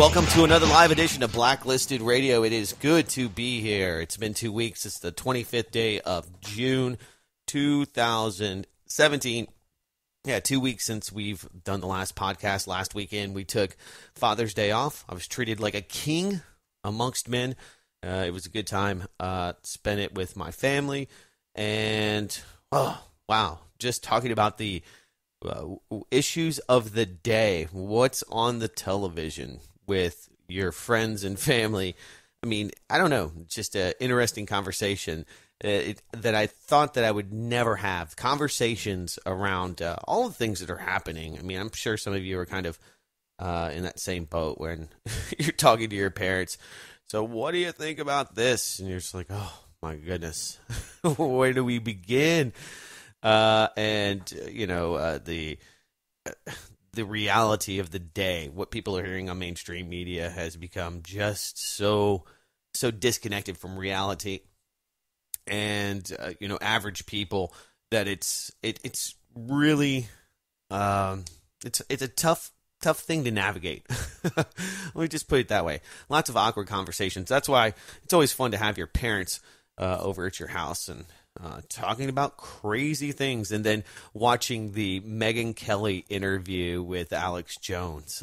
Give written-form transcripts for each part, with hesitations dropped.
welcome to another live edition of Blacklisted Radio. It is good to be here. It's been 2 weeks. It's the 25th day of June 2017. Yeah, 2 weeks since we've done the last podcast. Last weekend, we took Father's Day off. I was treated like a king amongst men. It was a good time. Spent it with my family. And, oh, wow, just talking about the issues of the day. What's on the television with your friends and family? I mean, I don't know. Just an interesting conversation that I thought that I would never have. Conversations around all the things that are happening. I mean, I'm sure some of you are kind of in that same boat when you're talking to your parents. So what do you think about this? And you're just like, oh, my goodness. Where do we begin? The reality of the day, what people are hearing on mainstream media has become just so disconnected from reality and, average people that it's really, it's a tough thing to navigate. Let me just put it that way. Lots of awkward conversations. That's why it's always fun to have your parents over at your house and talking about crazy things, and then watching the Megyn Kelly interview with Alex Jones.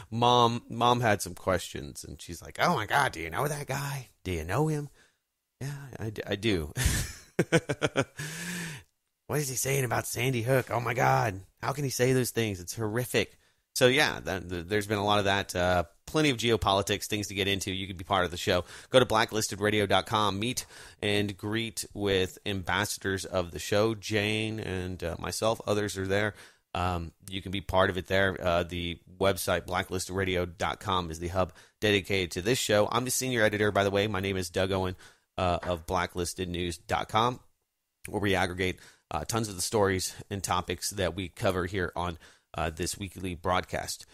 Mom had some questions, and she's like, "Oh my God, do you know that guy? Do you know him?" Yeah, I do. What is he saying about Sandy Hook? Oh my God, how can he say those things? It's horrific. So yeah, there's been a lot of that. Plenty of geopolitics, things to get into. You can be part of the show. Go to blacklistedradio.com. Meet and greet with ambassadors of the show. Jane and myself. Others are there. You can be part of it there. The website, blacklistedradio.com, is the hub dedicated to this show. I'm the senior editor, by the way. My name is Doug Owen of blacklistednews.com, where we aggregate tons of the stories and topics that we cover here on this weekly broadcast.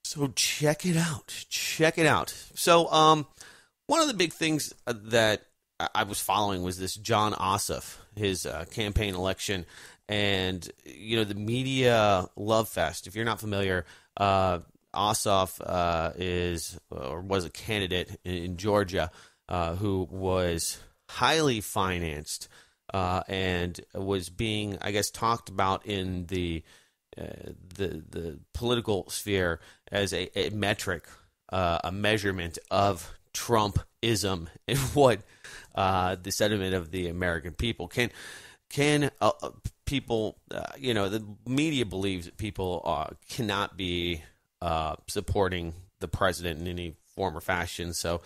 So check it out. So one of the big things that I was following was this Jon Ossoff, his campaign election, and the media love fest. If you're not familiar, Ossoff was a candidate in Georgia who was highly financed and was being, I guess, talked about in the political sphere as a metric, a measurement of Trumpism and what the sentiment of the American people can people, the media believes that people cannot be supporting the president in any form or fashion. So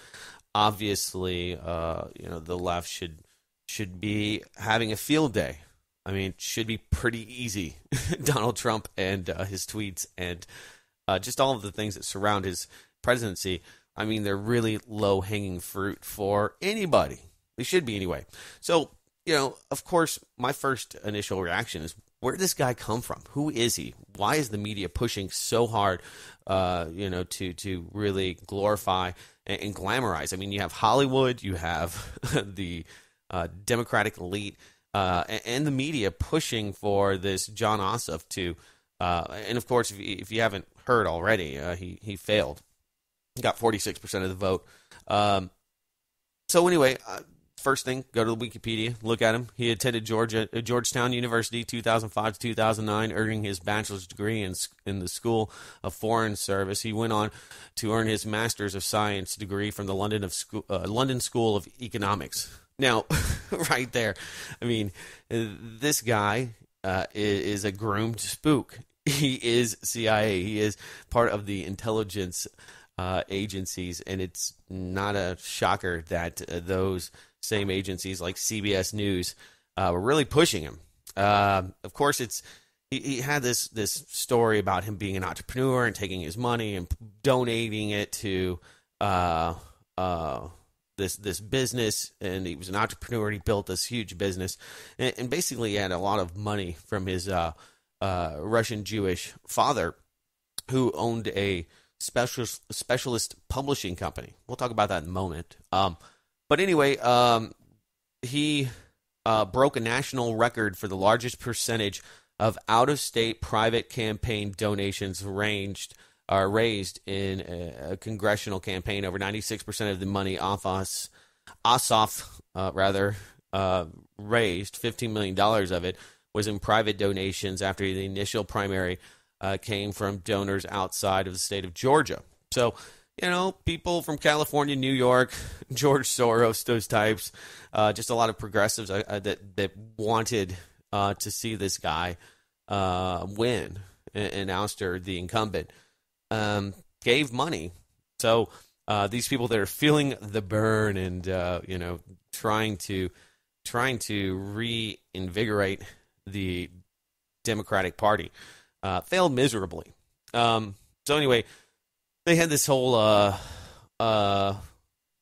obviously, the left should be having a field day. I mean, it should be pretty easy. Donald Trump and his tweets and just all of the things that surround his presidency. I mean, they're really low-hanging fruit for anybody. They should be anyway. So, of course, my first initial reaction is, where did this guy come from? Who is he? Why is the media pushing so hard, to really glorify and glamorize? I mean, you have Hollywood, you have the Democratic elite, and the media pushing for this Jon Ossoff to, and of course, if you haven't heard already, he failed. He got 46% of the vote. So anyway, first thing, go to the Wikipedia, look at him. He attended Georgetown University 2005 to 2009, earning his bachelor's degree in the School of Foreign Service. He went on to earn his Master's of Science degree from the London School of Economics. Now, right there, I mean, this guy is a groomed spook. He is CIA. He is part of the intelligence agencies, and it's not a shocker that those same agencies like CBS News were really pushing him. Of course, he had this story about him being an entrepreneur and taking his money and donating it to this business, and he was an entrepreneur, and he built this huge business, and basically he had a lot of money from his Russian Jewish father, who owned a specialist publishing company. We'll talk about that in a moment. But anyway, he broke a national record for the largest percentage of out-of-state private campaign donations, ranged are raised in a congressional campaign. Over 96% of the money Ossoff raised, $15 million of it, was in private donations after the initial primary came from donors outside of the state of Georgia. So, people from California, New York, George Soros, those types, just a lot of progressives that wanted to see this guy win and ouster the incumbent, gave money. So these people that are feeling the burn and trying to reinvigorate the Democratic Party failed miserably. So anyway, they had this whole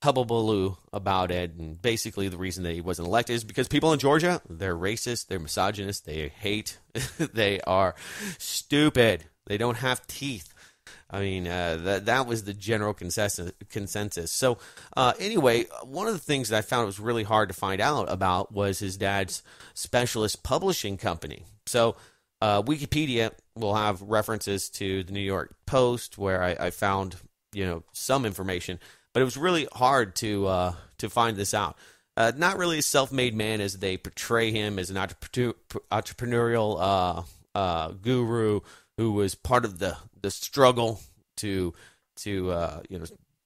hubbubaloo about it, and basically the reason that he wasn't elected is because people in Georgia, they're racist, they're misogynist, they hate, they are stupid, they don't have teeth. I mean, that was the general consensus. So anyway, one of the things that I found was really hard to find out about was his dad's specialist publishing company. So Wikipedia will have references to the New York Post where I found some information, but it was really hard to find this out. Not really a self-made man as they portray him as an entrepreneurial guru who was part of the struggle to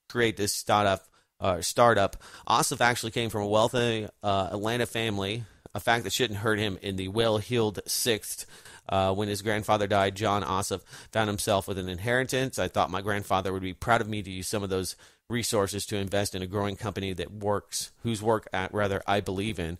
create this startup. Ossoff actually came from a wealthy Atlanta family, a fact that shouldn't hurt him in the well-heeled sixth. When his grandfather died, John Ossoff found himself with an inheritance. I thought my grandfather would be proud of me to use some of those resources to invest in a growing company whose work I believe in.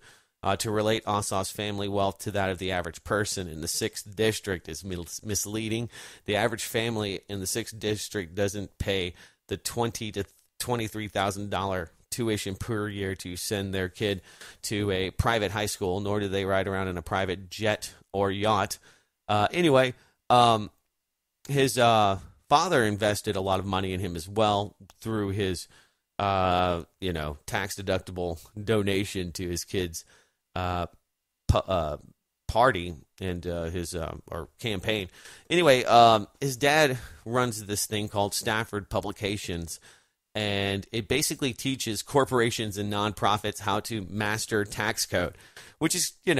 To relate Ossoff's family wealth to that of the average person in the 6th District is misleading. The average family in the 6th District doesn't pay the $20,000 to $23,000 tuition per year to send their kid to a private high school, nor do they ride around in a private jet or yacht. Anyway, his father invested a lot of money in him as well through his, tax-deductible donation to his kid's party and his or campaign. Anyway, his dad runs this thing called Stafford Publications, and it basically teaches corporations and nonprofits how to master tax code, which is, if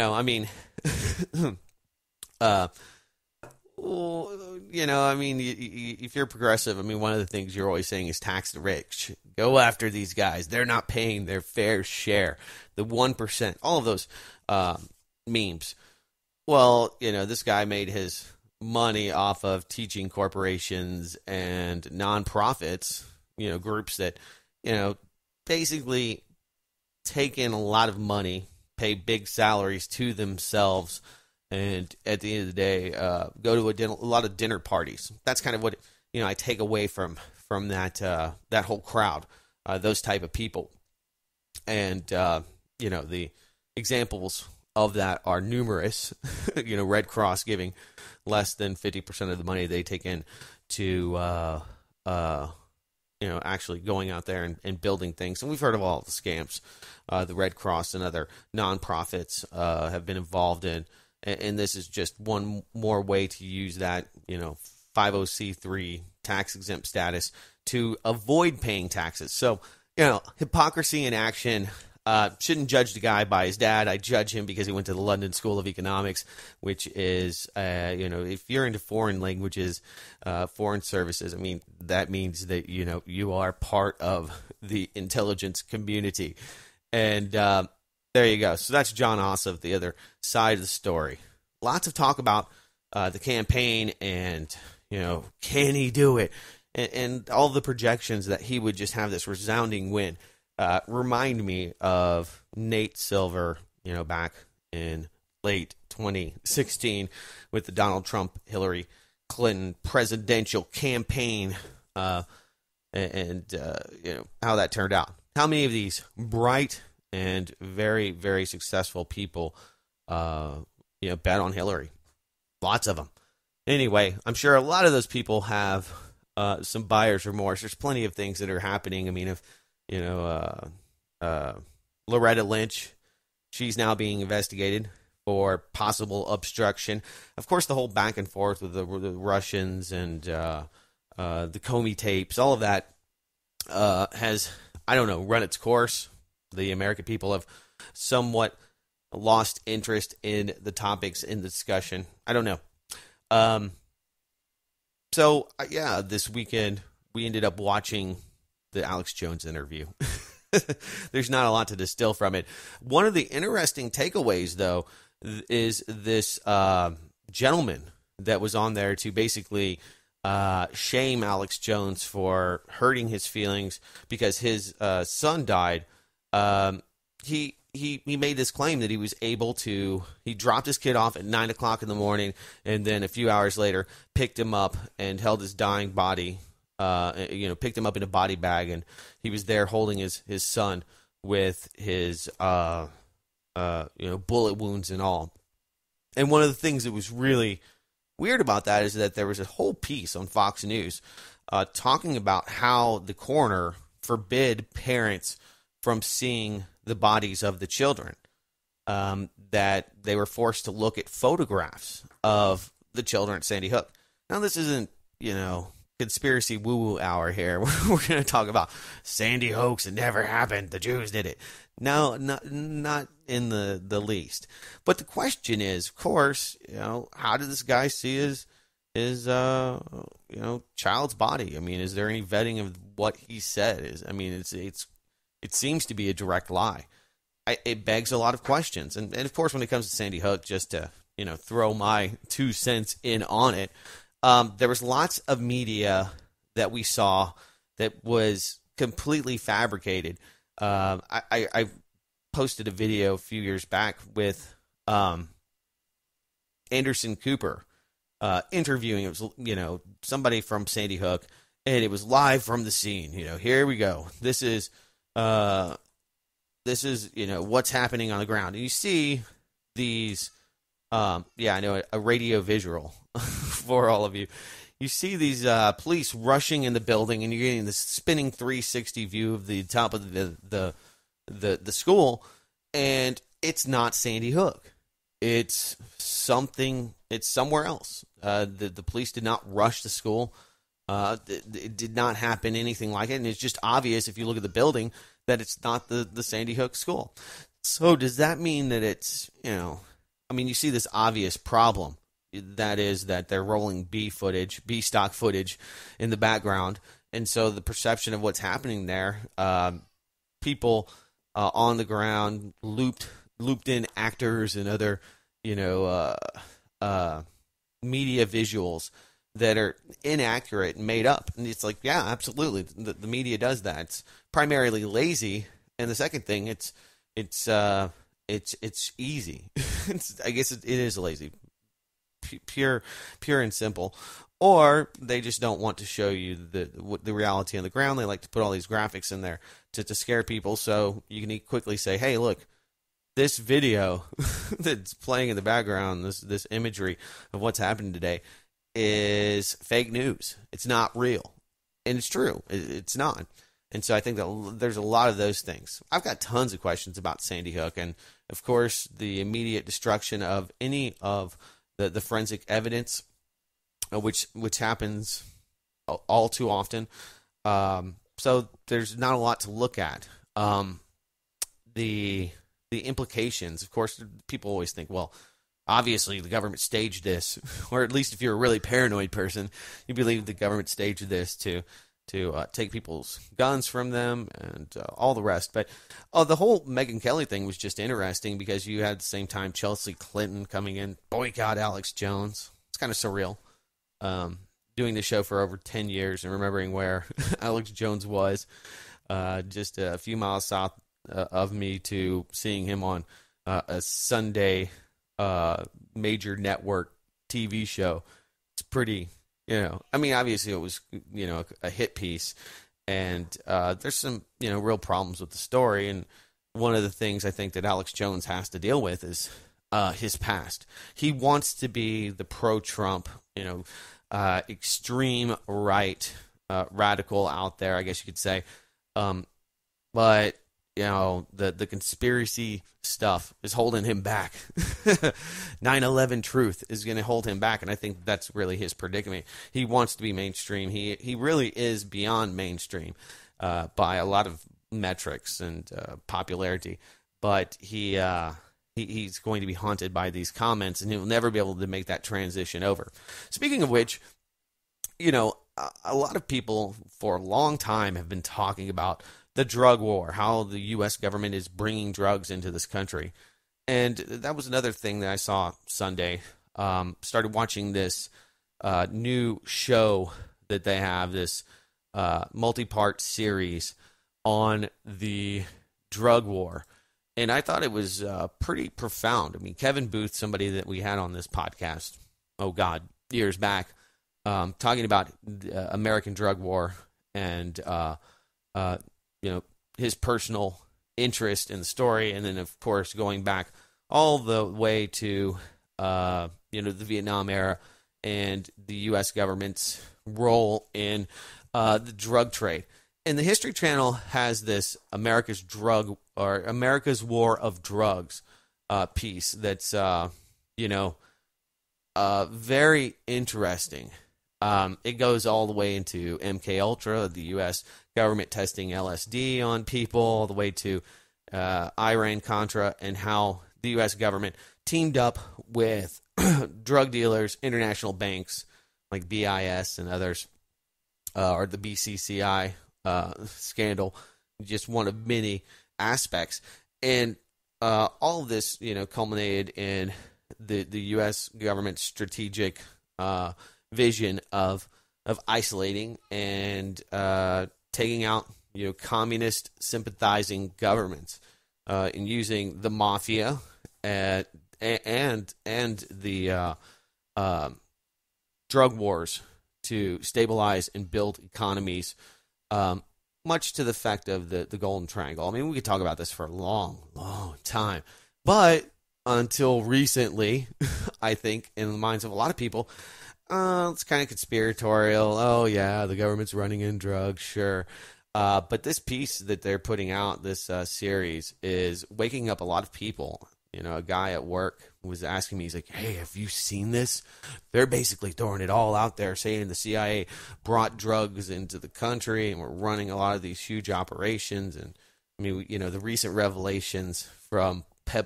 you're progressive, one of the things you're always saying is tax the rich. Go after these guys. They're not paying their fair share. The 1%, all of those memes. Well, this guy made his money off of teaching corporations and nonprofits, groups that, basically take in a lot of money, pay big salaries to themselves, and at the end of the day, go to a lot of dinner parties. That's kind of what I take away from that whole crowd, those type of people, and the examples of that are numerous. Red Cross giving less than 50% of the money they take in to actually going out there and building things. And we've heard of all the scams the Red Cross and other nonprofits have been involved in. And this is just one more way to use that, 50C3 tax-exempt status to avoid paying taxes. So, hypocrisy in action. Shouldn't judge the guy by his dad. I judge him because he went to the London School of Economics, which is, if you're into foreign languages, foreign services, that means that, you are part of the intelligence community. And there you go. So that's John Ossoff, the other side of the story. Lots of talk about the campaign and, can he do it? And all the projections that he would just have this resounding win. Remind me of Nate Silver, back in late 2016 with the Donald Trump, Hillary Clinton presidential campaign, and how that turned out. How many of these bright and very, very successful people, bet on Hillary? Lots of them. Anyway, I'm sure a lot of those people have some buyer's remorse. There's plenty of things that are happening. If Loretta Lynch, she's now being investigated for possible obstruction. Of course, the whole back and forth with the Russians and the Comey tapes, all of that has, I don't know, run its course. The American people have somewhat lost interest in the topics in the discussion. I don't know. So, this weekend we ended up watching the Alex Jones interview. There's not a lot to distill from it. One of the interesting takeaways, though, is this gentleman that was on there to basically shame Alex Jones for hurting his feelings because his son died. He made this claim that he was able to. He dropped his kid off at 9 o'clock in the morning, and then a few hours later picked him up and held his dying body. Picked him up in a body bag, and he was there holding his son with his bullet wounds and all. And one of the things that was really weird about that is that there was a whole piece on Fox News talking about how the coroner forbid parents from seeing the bodies of the children, that they were forced to look at photographs of the children at Sandy Hook. Now, this isn't, conspiracy woo-woo hour here. We're going to talk about Sandy Hoax. It never happened. The Jews did it. No, not in the least. But the question is, of course, how did this guy see his child's body? I mean, is there any vetting of what he said? It seems to be a direct lie. It begs a lot of questions. And of course, when it comes to Sandy Hook, just to, throw my 2 cents in on it, there was lots of media that we saw that was completely fabricated. I posted a video a few years back with Anderson Cooper interviewing. It was somebody from Sandy Hook, and it was live from the scene. Here we go. This is what's happening on the ground. And you see these. I know a radio visual for all of you. You see these police rushing in the building, and you're getting this spinning 360 view of the top of the school, and it's not Sandy Hook. It's something. It's somewhere else. The police did not rush the school. It did not happen anything like it, and it's just obvious if you look at the building that it's not the Sandy Hook school. So does that mean that it's you see this obvious problem. That is that they're rolling B stock footage in the background. And so the perception of what's happening there, people on the ground, looped in actors and other, media visuals that are inaccurate and made up. And it's like, yeah, absolutely. The media does that. It's primarily lazy. And the second thing, it's easy. I guess it is lazy. Pure and simple, or they just don't want to show you the reality on the ground. They like to put all these graphics in there to scare people, so you can quickly say, "Hey, look, this video that's playing in the background, this imagery of what's happening today, is fake news. It's not real," and it's true. It's not. And so I think that there's a lot of those things. I've got tons of questions about Sandy Hook, and of course, the immediate destruction of any of the forensic evidence, which happens all too often. So there's not a lot to look at. The implications, of course, people always think, well, obviously the government staged this, or at least if you're a really paranoid person, you believe the government staged this to take people's guns from them and all the rest. But the whole Megyn Kelly thing was just interesting because you had at the same time Chelsea Clinton coming in, boycott Alex Jones. It's kind of surreal. Doing the show for over 10 years and remembering where Alex Jones was just a few miles south of me to seeing him on a Sunday major network TV show. It's pretty... obviously it was, a hit piece, and there's some, real problems with the story. And one of the things I think that Alex Jones has to deal with is his past. He wants to be the pro-Trump, extreme right radical out there, I guess you could say. But the conspiracy stuff is holding him back. 9/11 truth is going to hold him back, and I think that's really his predicament. He wants to be mainstream. He really is beyond mainstream by a lot of metrics and popularity, but he's going to be haunted by these comments, and he'll never be able to make that transition over. Speaking of which, a lot of people for a long time have been talking about the drug war, how the U.S. government is bringing drugs into this country. And that was another thing that I saw Sunday. Started watching this new show that they have, this multi-part series on the drug war. And I thought it was pretty profound. I mean, Kevin Booth, somebody that we had on this podcast, years back, talking about the American drug war and his personal interest in the story, and then of course going back all the way to the Vietnam era and the U.S. government's role in the drug trade. And the History Channel has this America's War of Drugs piece that's very interesting. It goes all the way into MK Ultra, the U.S. government testing LSD on people, all the way to Iran-Contra, and how the U.S. government teamed up with drug dealers, international banks like BIS and others, or the BCCI scandal, just one of many aspects. And all of this, culminated in the U.S. government's strategic vision of isolating and taking out communist sympathizing governments, and using the mafia and the drug wars to stabilize and build economies, much to the effect of the Golden Triangle. I mean, we could talk about this for a long, long time, but until recently, I think in the minds of a lot of people, it's kind of conspiratorial. Oh, yeah, the government's running in drugs, sure. But this piece that they're putting out, this series, is waking up a lot of people. A guy at work was asking me, he's like, hey, have you seen this? They're basically throwing it all out there, saying the CIA brought drugs into the country, and we're running a lot of these huge operations. And, I mean, the recent revelations from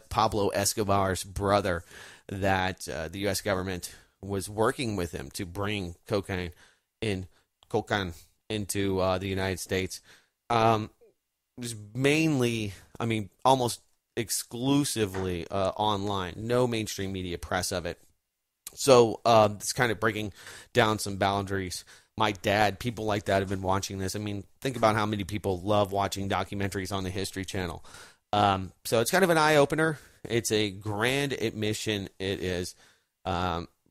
Pablo Escobar's brother that the U.S. government was working with him to bring cocaine into the United States. It was mainly, almost exclusively online. No mainstream media press of it. So it's kind of breaking down some boundaries. My dad, people like that have been watching this. I mean, think about how many people love watching documentaries on the History Channel. So it's kind of an eye-opener. It's a grand admission. It is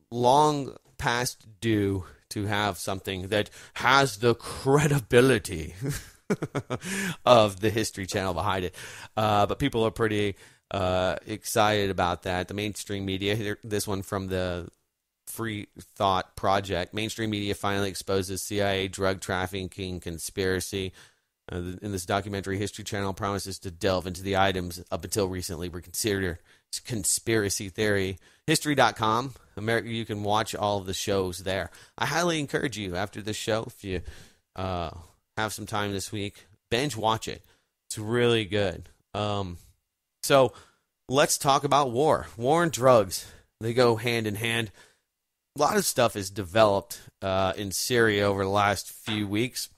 long past due to have something that has the credibility of the History Channel behind it. But people are pretty excited about that. The mainstream media, this one from the Free Thought Project, mainstream media finally exposes CIA drug trafficking conspiracy. In this documentary, History Channel promises to delve into the items up until recently were considered conspiracy theory. History.com, you can watch all of the shows there. I highly encourage you, after this show, if you have some time this week, binge watch it. It's really good. So let's talk about war. War and drugs, they go hand in hand. A lot of stuff is developed in Syria over the last few weeks.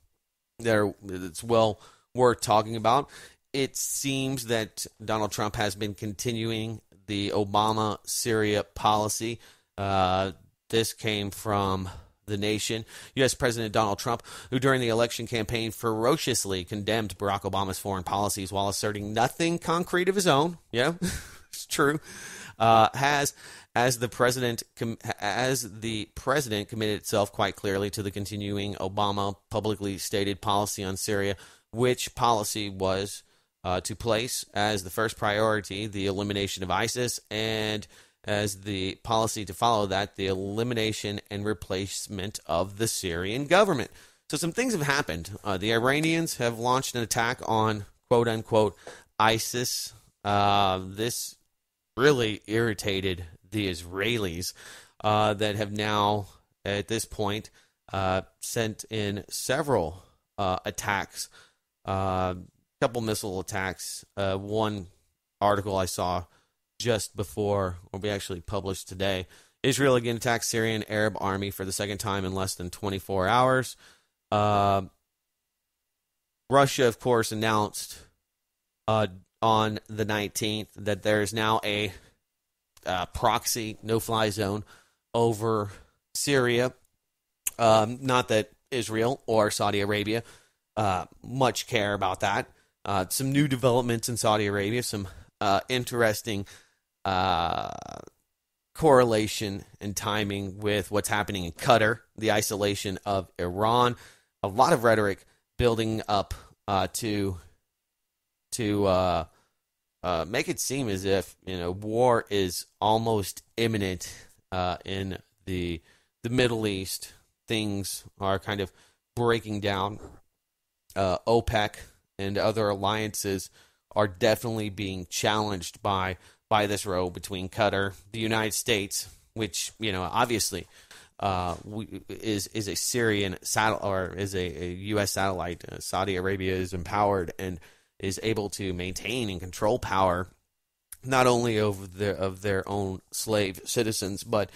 It's well worth talking about. It seems that Donald Trump has been continuing the Obama Syria policy. This came from The Nation. U.S. President Donald Trump, who during the election campaign ferociously condemned Barack Obama's foreign policies while asserting nothing concrete of his own, it's true, has, as the president committed itself quite clearly to the continuing Obama publicly stated policy on Syria, which policy was to place as the first priority the elimination of ISIS, and as the policy to follow that, the elimination and replacement of the Syrian government. So some things have happened. The Iranians have launched an attack on quote-unquote ISIS. This really irritated the Israelis that have now, at this point, sent in several attacks, couple missile attacks. One article I saw just before, or we actually published today, Israel again attacks Syrian Arab army for the second time in less than 24 hours. Russia, of course, announced on the 19th that there is now a proxy no-fly zone over Syria. Not that Israel or Saudi Arabia much care about that. Some new developments in Saudi Arabia, some interesting correlation and timing with what's happening in Qatar, the isolation of Iran, a lot of rhetoric building up to make it seem as if war is almost imminent in the Middle East. Things are kind of breaking down. OPEC and other alliances are definitely being challenged by this row between Qatar, the United States, which obviously is a Syrian satellite or is a U.S. satellite. Saudi Arabia is empowered and is able to maintain and control power, not only over their own slave citizens, but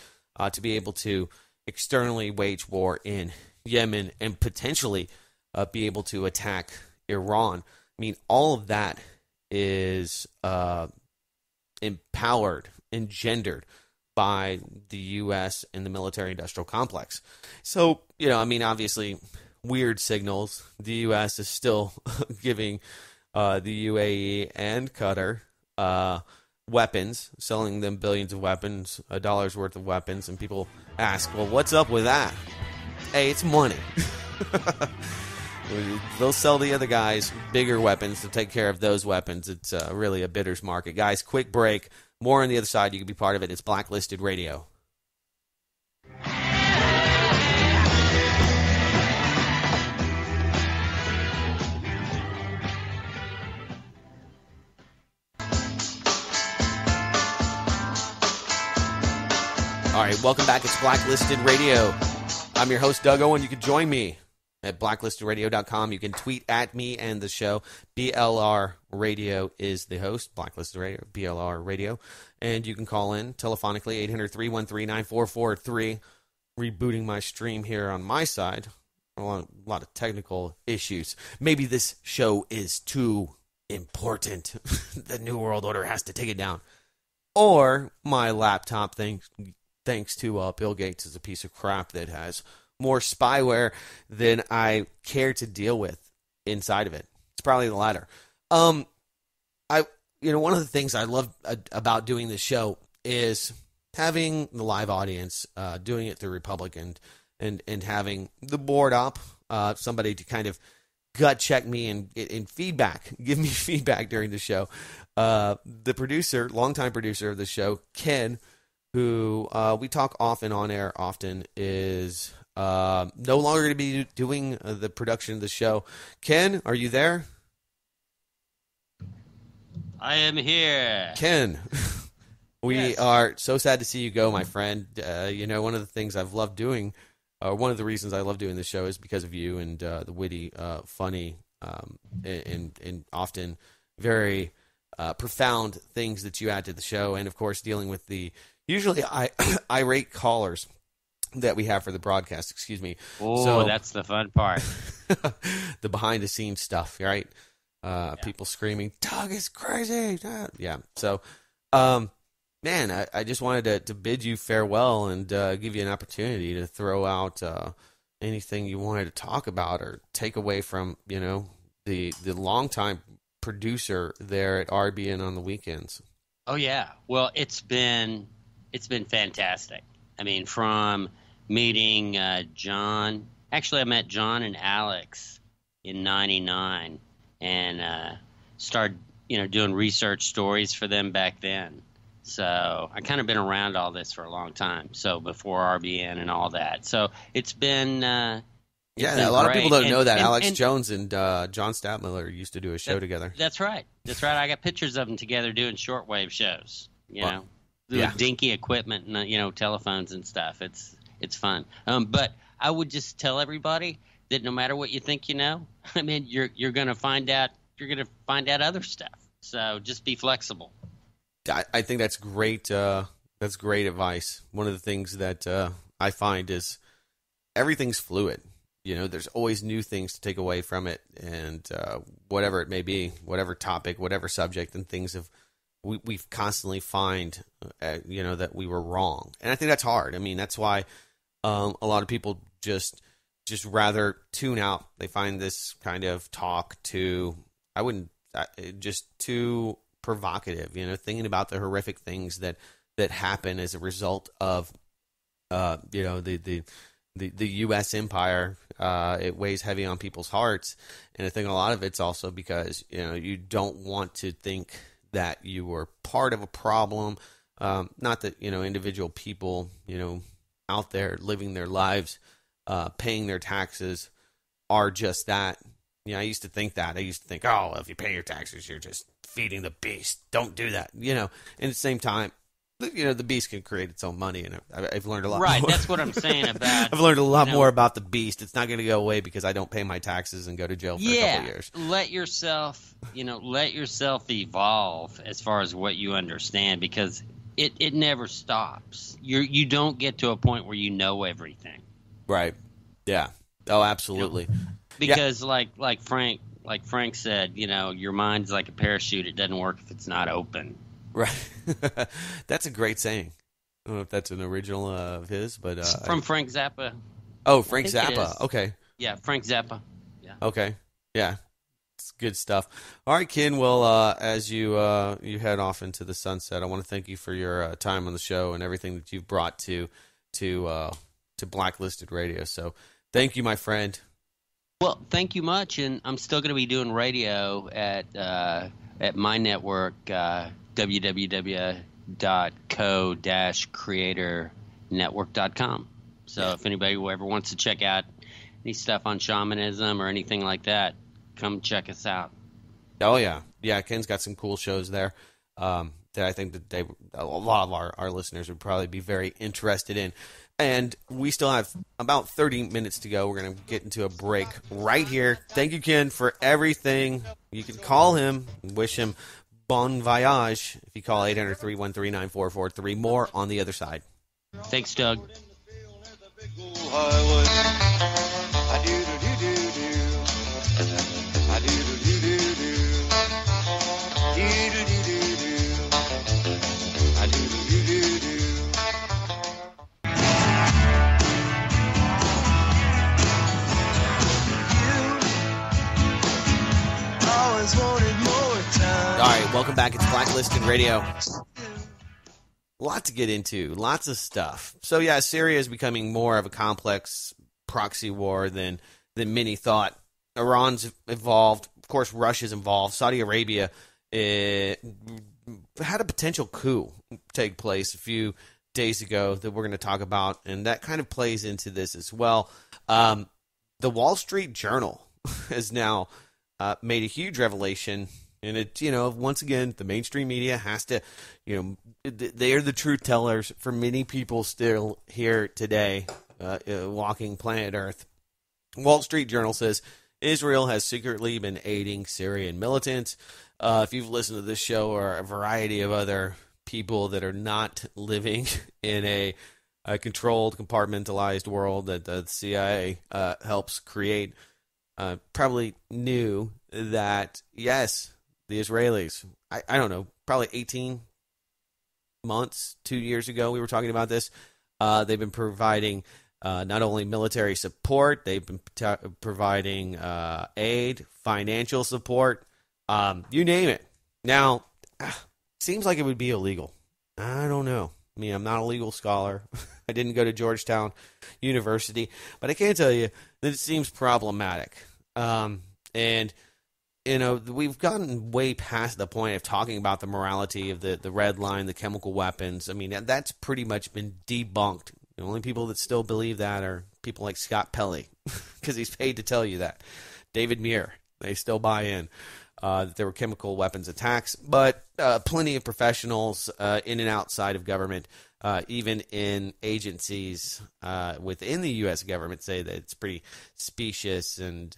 to be able to externally wage war in Yemen and potentially be able to attack Iran. I mean, all of that is empowered, engendered by the U.S. and the military-industrial complex. So, obviously, weird signals. The U.S. is still giving the UAE and Qatar weapons, selling them billions of weapons, $1 worth of weapons, and people ask, well, what's up with that? Hey, it's money. They'll sell the other guys bigger weapons to take care of those weapons. It's really a bidder's market. Guys, quick break. More on the other side. You can be part of it. It's Blacklisted Radio. All right, welcome back. It's Blacklisted Radio. I'm your host, Doug Owen. You can join me at blacklistedраdio.com. You can tweet at me and the show. BLR Radio is the host, Blacklisted Radio, BLR Radio. And you can call in telephonically, 800-313-9443. Rebooting my stream here on my side. A lot of technical issues. Maybe this show is too important. The New World Order has to take it down. Or my laptop, thanks to Bill Gates, is a piece of crap that has more spyware than I care to deal with inside of it. It's probably the latter. One of the things I love about doing this show is having the live audience, doing it through Republican, and having the board up, somebody to kind of gut check me and feedback, give me feedback during the show. The producer, longtime producer of the show, Ken, who we talk off and on air often, is no longer going to be doing the production of the show. Ken, are you there? I am here. Ken, we are so sad to see you go, my friend. One of the things I've loved doing, one of the reasons I love doing this show is because of you and the witty, funny, and often very profound things that you add to the show. And, of course, dealing with the usually irate callers that we have for the broadcast, excuse me. Oh, so, that's the fun part. The behind-the-scenes stuff, right? People screaming, Doug is crazy. Yeah. So, man, I just wanted to bid you farewell and give you an opportunity to throw out anything you wanted to talk about or take away from, the longtime producer there at RBN on the weekends. Oh, yeah. Well, it's been fantastic. I mean, from meeting John. Actually, I met John and Alex in '99 and started, doing research stories for them back then. So I kind of been around all this for a long time. So before RBN and all that. So it's been Yeah, a lot of people don't know that. Alex and Jones and John Stadtmiller used to do a show together. That's right. I got pictures of them together doing shortwave shows. You know, yeah. with dinky equipment and telephones and stuff. It's fun. But I would just tell everybody that no matter what you think I mean, you're going to find out. You're going to find out other stuff. So just be flexible. I think that's great. That's great advice. One of the things that I find is everything's fluid. There's always new things to take away from it, and whatever it may be, whatever topic, whatever subject, and things we've constantly find, that we were wrong, and I think that's hard. I mean, that's why a lot of people just rather tune out. They find this kind of talk too provocative. Thinking about the horrific things that happen as a result of the U.S. empire. It weighs heavy on people's hearts, and I think a lot of it's also because you don't want to think that you were part of a problem. Not that individual people out there living their lives, paying their taxes, are just that. I used to think that. I used to think, oh, well, if you pay your taxes, you're just feeding the beast. Don't do that. And at the same time, the beast can create its own money, and I've learned a lot. Right, more. That's what I'm saying about. I've learned a lot more about the beast. It's not going to go away because I don't pay my taxes and go to jail for a couple of years. Let yourself evolve as far as what you understand, because it never stops. You don't get to a point where you know everything. Right. Yeah. Oh, absolutely. Because like Frank said, your mind's like a parachute. It doesn't work if it's not open. Right. That's a great saying. I don't know if that's an original of his, but from Frank Zappa. Oh, Frank Zappa. Okay. Yeah, Frank Zappa. Yeah. Okay. Yeah. It's good stuff. All right, Ken. Well, as you head off into the sunset, I want to thank you for your time on the show and everything that you've brought to Blacklisted Radio. So, thank you, my friend. Well, thank you much, and I'm still going to be doing radio at my network, www.co-creatornetwork.com. So if anybody ever wants to check out any stuff on shamanism or anything like that, come check us out. Oh, yeah. Yeah, Ken's got some cool shows there that I think that a lot of our listeners would probably be very interested in. And we still have about 30 minutes to go. We're going to get into a break right here. Thank you, Ken, for everything. You can call him and wish him bon voyage if you call 800-313-9443. More on the other side. Thanks, Doug. All right, welcome back. It's Blacklisted Radio. A lot to get into, lots of stuff. So yeah, Syria is becoming more of a complex proxy war than many thought. Iran's involved, of course. Russia's involved. Saudi Arabia had a potential coup take place a few days ago that we're going to talk about, and that kind of plays into this as well. The Wall Street Journal has now made a huge revelation. And it, once again, the mainstream media has to, they are the truth tellers for many people still here today, walking planet Earth. Wall Street Journal says Israel has secretly been aiding Syrian militants. If you've listened to this show or a variety of other people that are not living in a controlled, compartmentalized world that the CIA helps create, probably knew that, yes, the Israelis, I don't know, probably 18 months, 2 years ago, we were talking about this. They've been providing not only military support, they've been providing aid, financial support, you name it. Now, seems like it would be illegal. I don't know. I mean, I'm not a legal scholar. I didn't go to Georgetown University, but I can tell you that it seems problematic. And we've gotten way past the point of talking about the morality of the red line, the chemical weapons. I mean, that's pretty much been debunked The only people that still believe that are people like Scott Pelley, because he's paid to tell you that. David Muir, they still buy in that there were chemical weapons attacks. But plenty of professionals in and outside of government, even in agencies within the U.S. government, say that it's pretty specious and,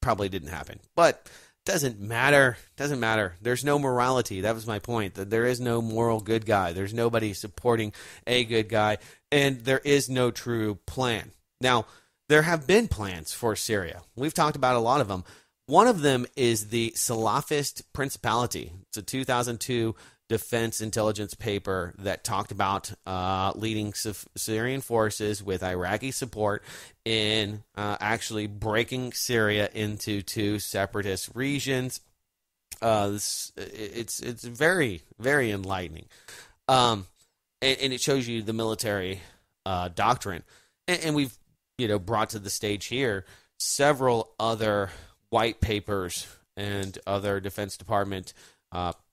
probably didn't happen. But doesn't matter. Doesn't matter. There's no morality. That was my point. That there is no moral good guy. There's nobody supporting a good guy, and there is no true plan. Now, there have been plans for Syria. We've talked about a lot of them. One of them is the Salafist Principality. It's a 2002 defense intelligence paper that talked about leading Syrian forces with Iraqi support in actually breaking Syria into two separatist regions. It's very, very enlightening. And it shows you the military doctrine. And we've brought to the stage here several other white papers and other Defense Department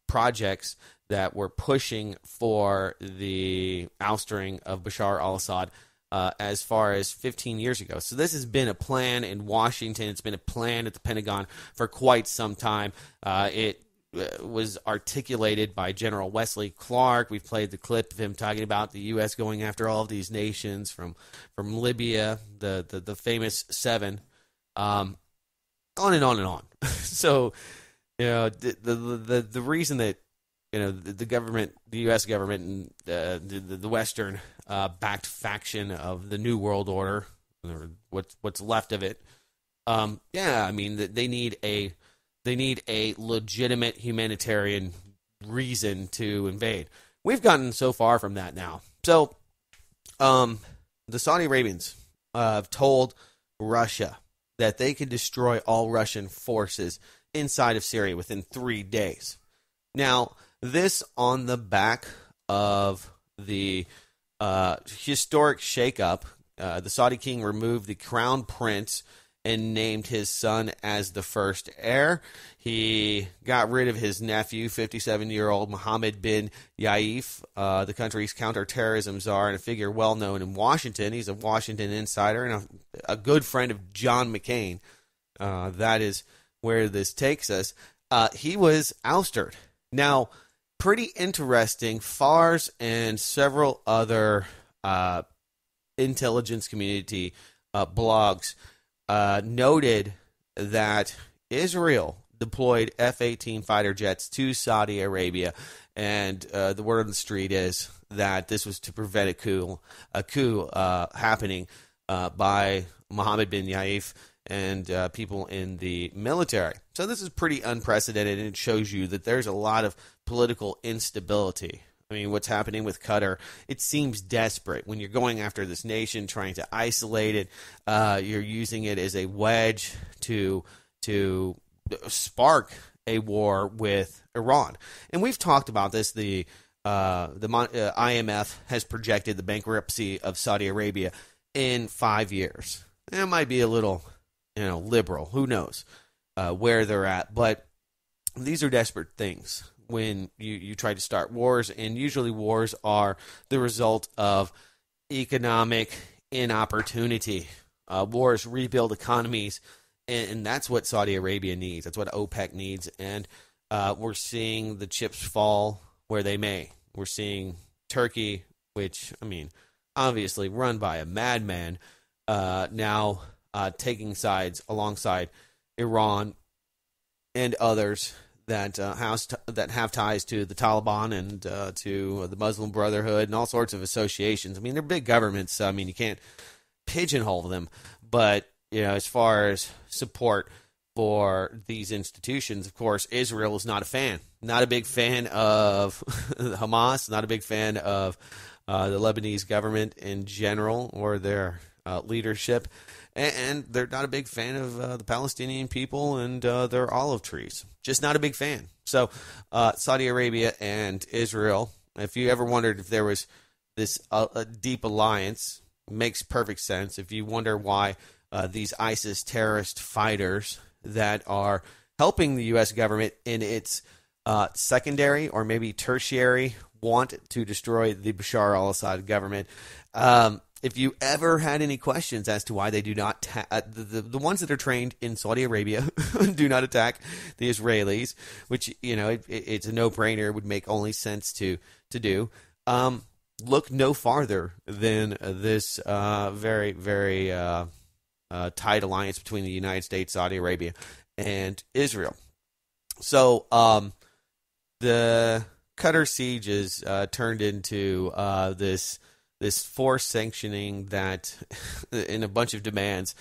projects that were pushing for the ousting of Bashar al-Assad as far as 15 years ago. So this has been a plan in Washington. It's been a plan at the Pentagon for quite some time. It was articulated by General Wesley Clark. We've played the clip of him talking about the U.S. going after all of these nations from Libya, the famous seven, on and on and on. So, the reason that the government, the U.S. government, and the Western backed faction of the New World Order, or what's left of it, they need a legitimate humanitarian reason to invade. We've gotten so far from that now. So, the Saudi Arabians have told Russia that they can destroy all Russian forces inside of Syria within 3 days. Now, this on the back of the historic shakeup. The Saudi king removed the crown prince and named his son as the first heir. He got rid of his nephew, 57-year-old Mohammed bin Yaif, the country's counterterrorism czar and a figure well known in Washington. He's a Washington insider and a good friend of John McCain. That is where this takes us. He was ousted. Now, pretty interesting. Fars and several other intelligence community blogs noted that Israel deployed F-18 fighter jets to Saudi Arabia, and the word on the street is that this was to prevent a coup happening by Mohammed bin Yaif and people in the military. So this is pretty unprecedented, and it shows you that there's a lot of political instability. I mean, what's happening with Qatar, it seems desperate. When you're going after this nation, trying to isolate it, you're using it as a wedge to spark a war with Iran. And we've talked about this. The IMF has projected the bankruptcy of Saudi Arabia in 5 years. It might be a little, liberal. Who knows where they're at? But these are desperate things when you try to start wars, and usually wars are the result of economic inopportunity. Wars rebuild economies, and that's what Saudi Arabia needs. That's what OPEC needs, and we're seeing the chips fall where they may. We're seeing Turkey, which, obviously run by a madman, now taking sides alongside Iran and others that have ties to the Taliban and to the Muslim Brotherhood and all sorts of associations. They're big governments. You can't pigeonhole them. But, as far as support for these institutions, of course, Israel is not a fan. Not a big fan of Hamas, not a big fan of the Lebanese government in general or their leadership. And they're not a big fan of the Palestinian people and their olive trees. Just not a big fan. So Saudi Arabia and Israel, if you ever wondered if there was this deep alliance, makes perfect sense. If you wonder why these ISIS terrorist fighters that are helping the U.S. government in its secondary or maybe tertiary want to destroy the Bashar al-Assad government. If you ever had any questions as to why they do not, the ones that are trained in Saudi Arabia do not attack the Israelis, which, it's a no-brainer, would make only sense to do. Look no farther than this very, very tight alliance between the United States, Saudi Arabia, and Israel. So the Qatar siege is turned into this forced sanctioning that, in a bunch of demands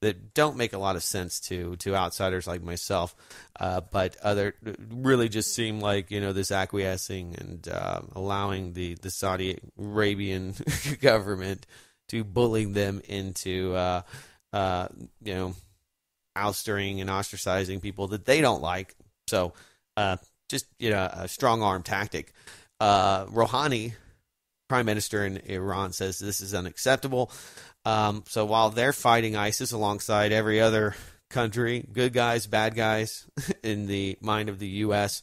that don't make a lot of sense to outsiders like myself, but other really just seem like, this acquiescing and allowing the Saudi Arabian government to bully them into oustering and ostracizing people that they don't like. So just a strong arm tactic. Rouhani, Prime Minister in Iran, says this is unacceptable. So while they're fighting ISIS alongside every other country, good guys, bad guys, in the mind of the U.S.,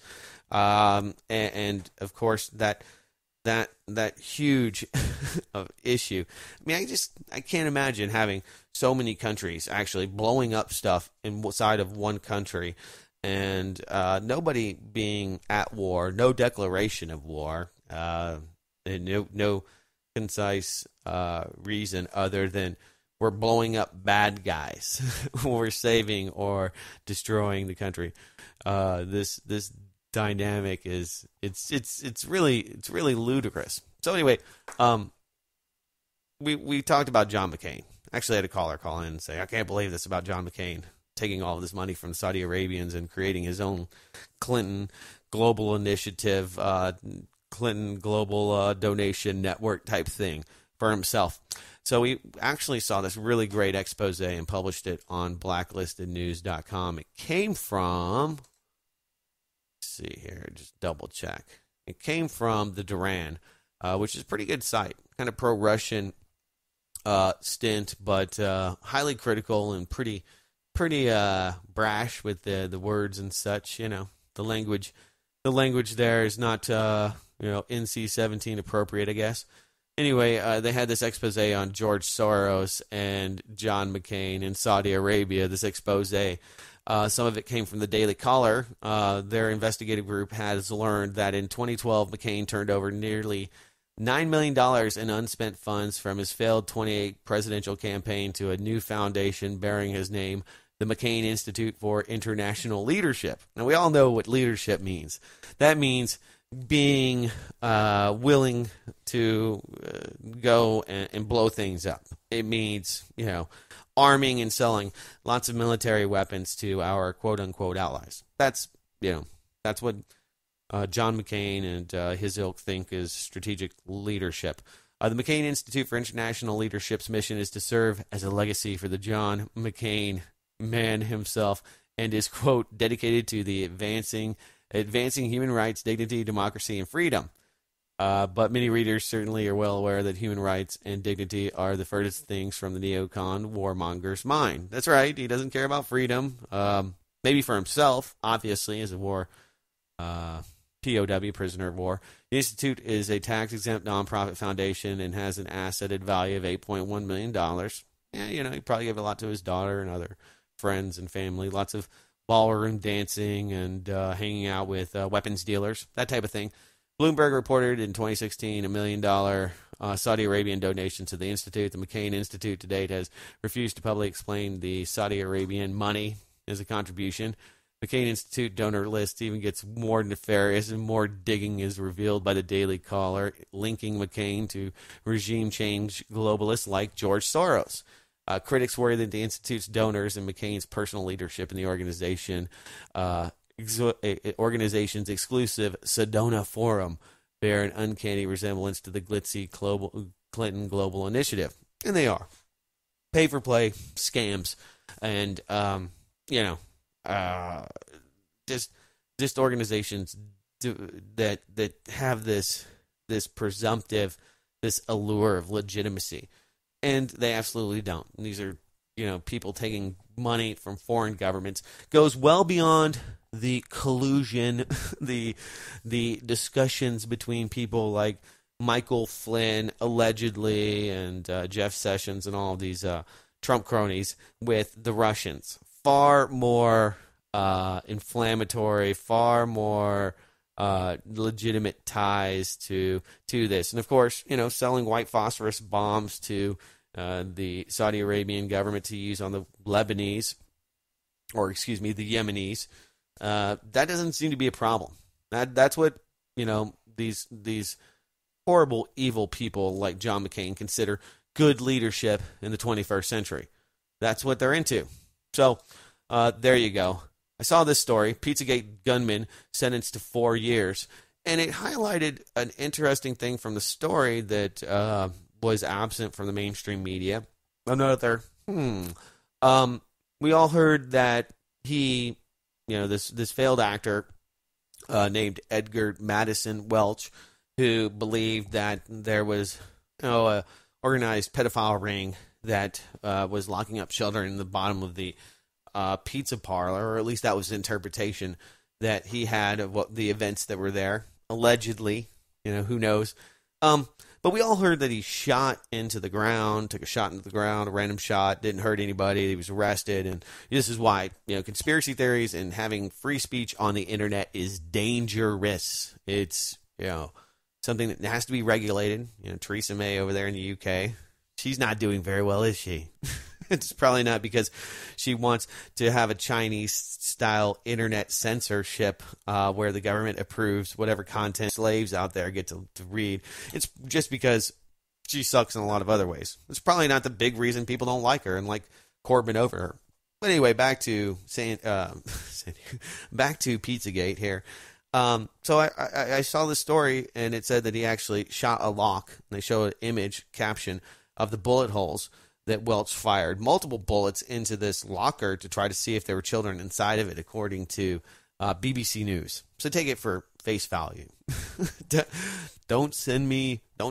and of course that huge issue. I mean, I can't imagine having so many countries actually blowing up stuff inside of one country, and nobody being at war, no declaration of war. And no concise reason other than we're blowing up bad guys, we're saving or destroying the country. This dynamic is it's really ludicrous. So anyway, we talked about John McCain. Actually, I had a caller call in and say, I can't believe this about John McCain taking all of this money from Saudi Arabians and creating his own Clinton Global Initiative, Clinton Global Donation Network type thing for himself. So we actually saw this really great expose and published it on blacklistednews.com. It came from, let's see here, just double check. It came from the Duran, which is a pretty good site, kind of pro-Russian stint, but highly critical and pretty brash with the words and such. The language there is not NC-17 appropriate, I guess. Anyway, they had this expose on George Soros and John McCain in Saudi Arabia. This expose, some of it came from the Daily Caller. Their investigative group has learned that in 2012, McCain turned over nearly $9 million in unspent funds from his failed 2028 presidential campaign to a new foundation bearing his name, the McCain Institute for International Leadership. Now, we all know what leadership means. That means being willing to go and blow things up. It means, arming and selling lots of military weapons to our quote-unquote allies. That's what John McCain and his ilk think is strategic leadership. The McCain Institute for International Leadership's mission is to serve as a legacy for the John McCain man himself and is, quote, dedicated to the advancing human rights, dignity, democracy, and freedom. But many readers certainly are well aware that human rights and dignity are the furthest things from the neocon warmonger's mind. That's right. He doesn't care about freedom. Maybe for himself, obviously, as a war POW, prisoner of war. The Institute is a tax-exempt nonprofit foundation and has an asset value of $8.1 million. Yeah, he probably gave a lot to his daughter and other friends and family. Lots of ballroom dancing and hanging out with weapons dealers, that type of thing. Bloomberg reported in 2016 $1 million Saudi Arabian donation to the Institute. The McCain Institute to date has refused to publicly explain the Saudi Arabian money as a contribution. McCain Institute donor list even gets more nefarious and more digging is revealed by the Daily Caller, linking McCain to regime change globalists like George Soros. Critics worry that the Institute's donors and McCain's personal leadership in the organization's exclusive Sedona Forum bear an uncanny resemblance to the glitzy Clinton Global Initiative. And they are. Pay-for-play scams and, just organizations that have this presumptive, this allure of legitimacy. And they absolutely don't. And these are, people taking money from foreign governments. Goes well beyond the collusion, the discussions between people like Michael Flynn, allegedly, and Jeff Sessions and all of these Trump cronies with the Russians. Far more inflammatory, far more legitimate ties to this. And of course, selling white phosphorus bombs to the Saudi Arabian government to use on the Lebanese, or excuse me, the Yemenis. That doesn't seem to be a problem. That's what, these horrible, evil people like John McCain consider good leadership in the 21st century. That's what they're into. So, there you go. I saw this story, Pizzagate gunman sentenced to 4 years, and it highlighted an interesting thing from the story that was absent from the mainstream media. Another, we all heard that he, this failed actor named Edgar Madison Welch, who believed that there was, a organized pedophile ring that was locking up children in the bottom of the pizza parlor, or at least that was the interpretation that he had of what the events that were there. Allegedly, who knows? But we all heard that he shot into the ground, took a shot into the ground, a random shot, didn't hurt anybody, he was arrested, and this is why, conspiracy theories and having free speech on the internet is dangerous. It's, something that has to be regulated. Theresa May over there in the UK, she's not doing very well, is she? It's probably not because she wants to have a Chinese-style internet censorship where the government approves whatever content slaves out there get to read. It's just because she sucks in a lot of other ways. It's probably not the big reason people don't like her and like Corbyn over her. But anyway, back to Pizzagate here. So I saw this story, and it said that he actually shot a lock. And they show an image caption of the bullet holes that Welch fired multiple bullets into this locker to try to see if there were children inside of it, according to BBC News. So take it for face value. Don't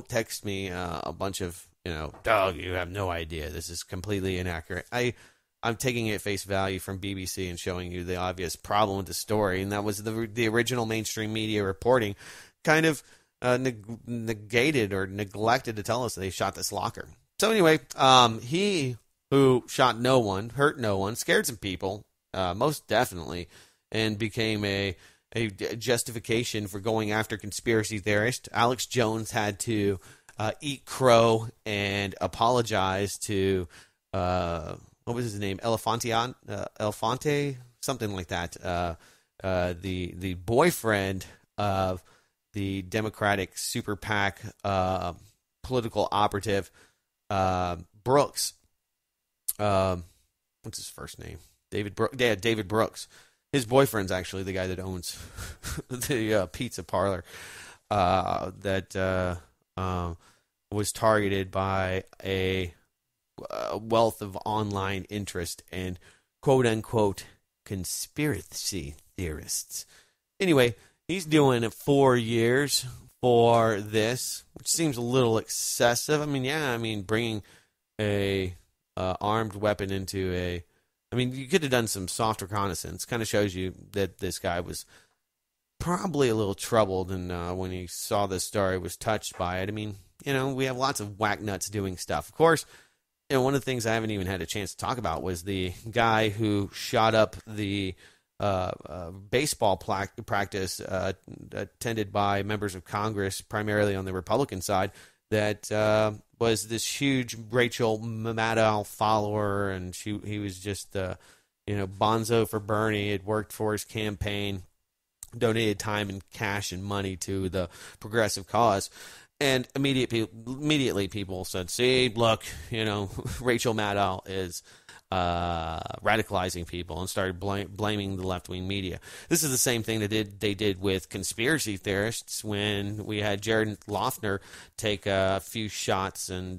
text me a bunch of, Doug, you have no idea. This is completely inaccurate. I'm taking it at face value from BBC and showing you the obvious problem with the story, and that was the original mainstream media reporting kind of negated or neglected to tell us that they shot this locker. So anyway, he who shot no one, hurt no one, scared some people, most definitely, and became a justification for going after conspiracy theorists. Alex Jones had to eat crow and apologize to, what was his name, Elefante, something like that, the boyfriend of the Democratic super PAC political operative, Brooks, what's his first name? David Brooks. His boyfriend's actually the guy that owns the pizza parlor that was targeted by a wealth of online interest and quote-unquote conspiracy theorists. Anyway, he's doing 4 years for this, which seems a little excessive. Bringing a armed weapon into you could have done some soft reconnaissance. Kind of shows you that this guy was probably a little troubled, and when he saw this story, was touched by it. We have lots of whack nuts doing stuff. Of course, one of the things I haven't even had a chance to talk about was the guy who shot up the baseball practice attended by members of Congress, primarily on the Republican side, that was this huge Rachel Maddow follower, and he was just bonzo for Bernie. Had worked for his campaign, donated time and cash and money to the progressive cause. And immediately people said, see, look, Rachel Maddow is radicalizing people, and started blaming the left-wing media. This is the same thing they did with conspiracy theorists when we had Jared Loughner take a few shots and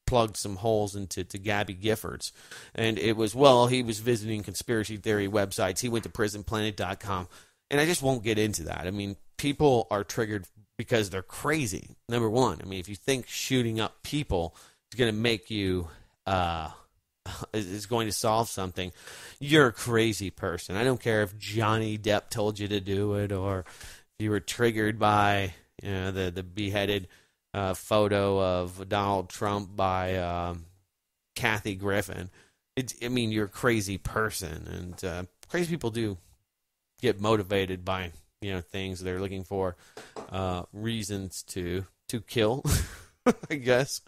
plugged some holes into Gabby Giffords. And it was, he was visiting conspiracy theory websites. He went to prisonplanet.com. And I just won't get into that. People are triggered because they're crazy, number one. If you think shooting up people is going to make you is going to solve something, you're a crazy person. I don't care if Johnny Depp told you to do it, or if you were triggered by the beheaded photo of Donald Trump by Kathy Griffin. You're a crazy person, and crazy people do get motivated by things. They're looking for reasons to kill, I guess.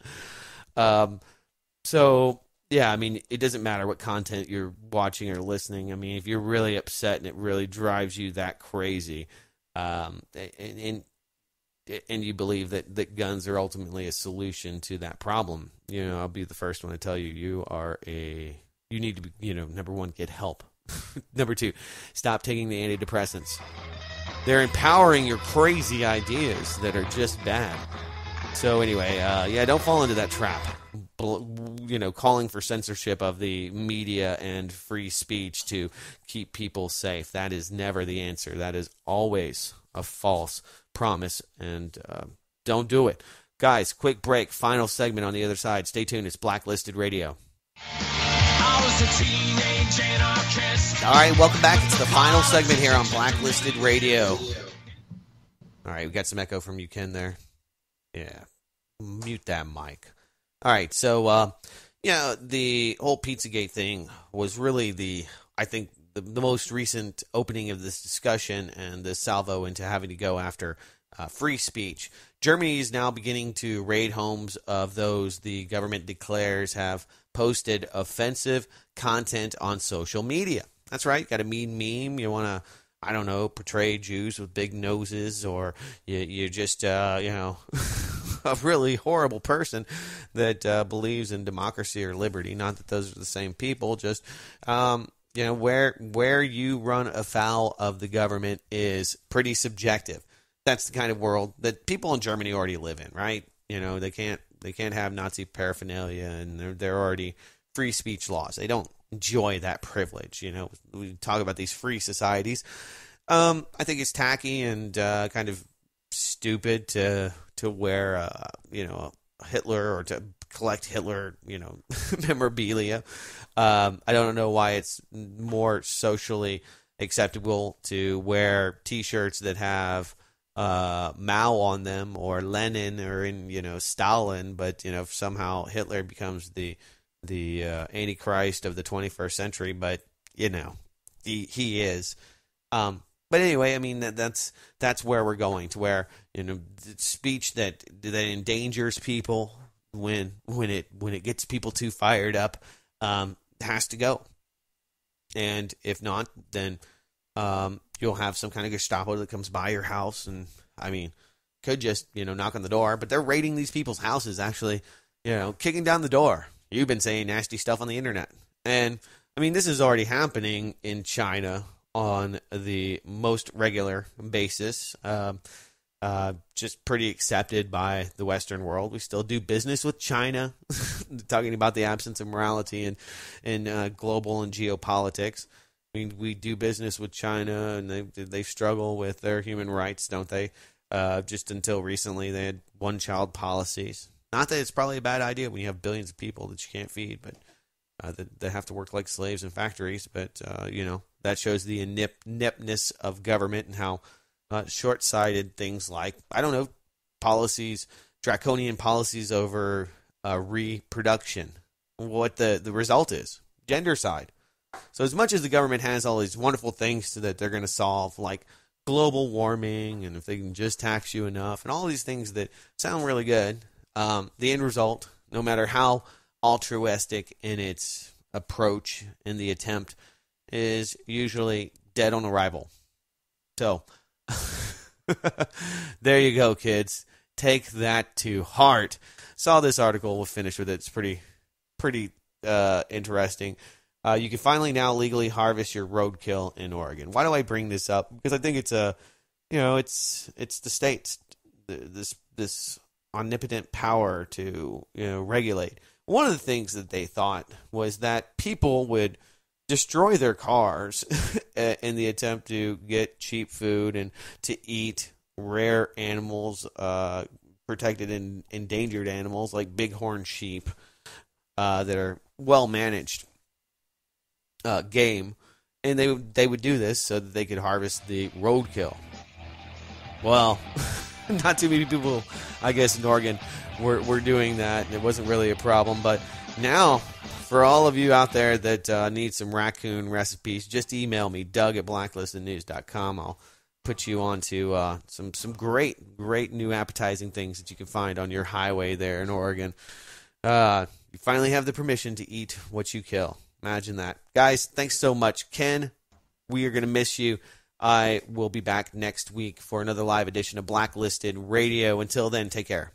So yeah, it doesn't matter what content you're watching or listening. If you're really upset and it really drives you that crazy, and you believe that guns are ultimately a solution to that problem, I'll be the first one to tell you you need to be, number one, get help. Number two, stop taking the antidepressants. They're empowering your crazy ideas that are just bad. So anyway, don't fall into that trap. Calling for censorship of the media and free speech to keep people safe. That is never the answer. That is always a false promise, and don't do it. Guys, quick break. Final segment on the other side. Stay tuned. It's Blacklisted Radio. I was a teenage anarchist. All right, welcome back. It's the final segment here on Blacklisted Radio. All right, we got some echo from you, Ken, there. Yeah, mute that mic. All right, so the whole Pizzagate thing was really I think the most recent opening of this discussion and the salvo into having to go after free speech. Germany is now beginning to raid homes of those the government declares have posted offensive content on social media. That's right, got a mean meme. You want to, I don't know, portray Jews with big noses, or you're just, a really horrible person that believes in democracy or liberty. Not that those are the same people, just, where you run afoul of the government is pretty subjective. That's the kind of world that people in Germany already live in, right? They can't have Nazi paraphernalia, and they're already free speech laws. They don't enjoy that privilege. We talk about these free societies. I think it's tacky and kind of stupid to wear Hitler, or to collect Hitler memorabilia. I don't know why it's more socially acceptable to wear T-shirts that have Mao on them, or Lenin, or in Stalin, but somehow Hitler becomes the Antichrist of the 21st century. But he is. But anyway, that's where we're going, to where speech that endangers people, when it gets people too fired up, has to go. And if not, then you'll have some kind of Gestapo that comes by your house, and could just knock on the door. But they're raiding these people's houses, actually, kicking down the door. You've been saying nasty stuff on the internet, and this is already happening in China on the most regular basis. Just pretty accepted by the Western world. We still do business with China, talking about the absence of morality in global and geopolitics. We do business with China, and they struggle with their human rights, don't they? Just until recently, they had one-child policies. Not that it's probably a bad idea when you have billions of people that you can't feed, but that have to work like slaves in factories. But, that shows the ineptness of government, and how short-sighted things like, policies, draconian policies over reproduction, what the result is, gendercide. So as much as the government has all these wonderful things that they're going to solve, like global warming, and if they can just tax you enough, and all these things that sound really good, the end result, no matter how altruistic in its approach in the attempt, is usually dead on arrival. So there you go, kids. Take that to heart. Saw this article. We'll finish with it. It's pretty interesting. You can finally now legally harvest your roadkill in Oregon. Why do I bring this up? Because I think it's it's the states, this omnipotent power to regulate. One of the things that they thought was that people would destroy their cars in the attempt to get cheap food and to eat rare animals, protected and endangered animals like bighorn sheep that are well managed game, and they would do this so that they could harvest the roadkill. Well, not too many people, I guess, in Oregon were doing that. It wasn't really a problem, but now, for all of you out there that need some raccoon recipes, just email me, Doug@blacklistednews.com. I'll put you on to some great new appetizing things that you can find on your highway there in Oregon. You finally have the permission to eat what you kill. Imagine that. Guys, thanks so much. Ken, we are going to miss you. I will be back next week for another live edition of Blacklisted Radio. Until then, take care.